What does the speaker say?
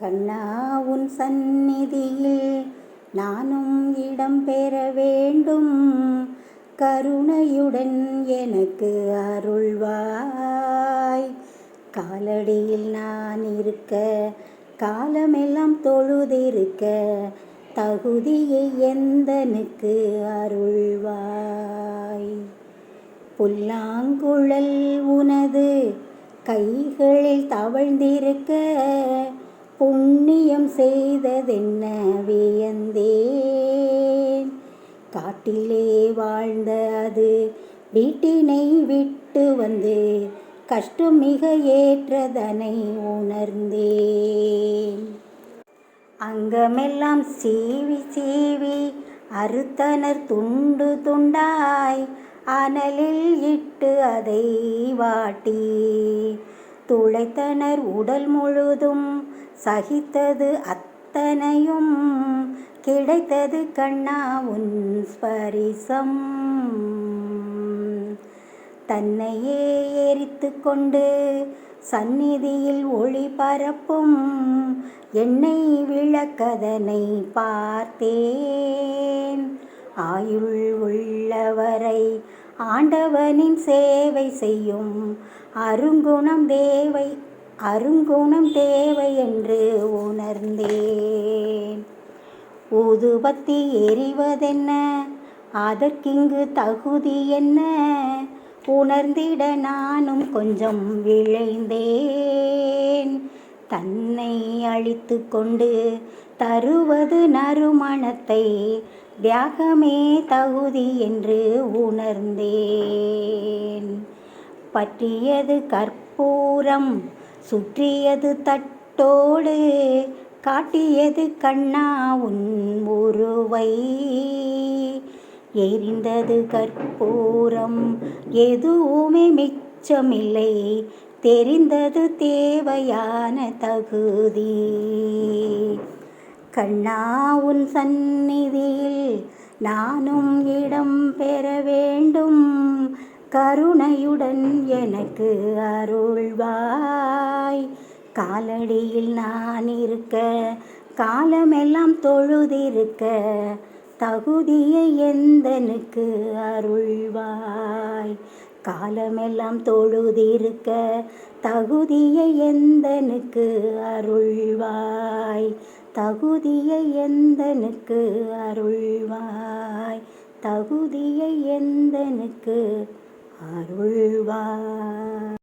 கண்ணா உன் சந்நிதியில் நானும் இடம் பெற வேண்டும். கருணையுடன் எனக்கு அருள்வாய். காலடியில் நான் இருக்க, காலமெல்லாம் தொழுதிருக்க, தகுதியை எந்தனுக்கு அருள்வாய். புல்லாங்குழல் உனது கைகளில் தவழ்ந்திருக்க, புண்ணியம் செய்ததென்ன வியந்தேன். காட்டிலே வாழ்ந்த அது வீட்டினை விட்டு வந்து, கஷ்டம் மிக ஏற்றதனை உணர்ந்தேன். அங்கமெல்லாம் சீவி சீவி அறுத்தனர் துண்டு துண்டாய், அனலில் இட்டு அதை வாட்டி துளைத்தனர் உடல் முழுதும். சகித்தது அத்தனையும் கிடைத்தது கண்ணா உன் ஸ்பரிசம். தன்னையே எரித்து கொண்டு சந்நிதியில் ஒளி பரப்பும் எண்ணெய் விளக்கதனை பார்த்தேன். ஆயுள் உள்ளவரை ஆண்டவனின் சேவை செய்யும் அருங்குணம் தேவை என்று உணர்ந்தேன். ஊதுபத்தி எரிவதென்ன, அதற்கிங்கு தகுதி என்ன? உணர்ந்திட நானும் கொஞ்சம் விழைந்தேன். தன்னை அழித்து கொண்டு தருவது நறுமணத்தை, தியாகமே தகுதி என்று உணர்ந்தேன். பற்றியது கற்பூரம், சுற்றியது தட்டோடு, காட்டியது கண்ணா உன் உருவை. எரிந்தது கற்பூரம், எதுவுமே மிச்சமில்லை, தெரிந்தது தேவையான தகுதி. கண்ணா உன் சந்நிதியில் நானும் இடம் பெற வேண்டும். கருணையுடன் எனக்கு அருள்வாய். காலடியில் நான் இருக்க, காலமெல்லாம் தொழுதிருக்க, தகுதியை எந்தனுக்கு அருள்வாய். காலமெல்லாம் தொழுதிருக்க, தகுதியை எந்தனுக்கு அருள்வாய். தகுதியை எந்தனுக்கு அருள்வாய். தகுதியை எந்தனுக்கு அருள்வாய்.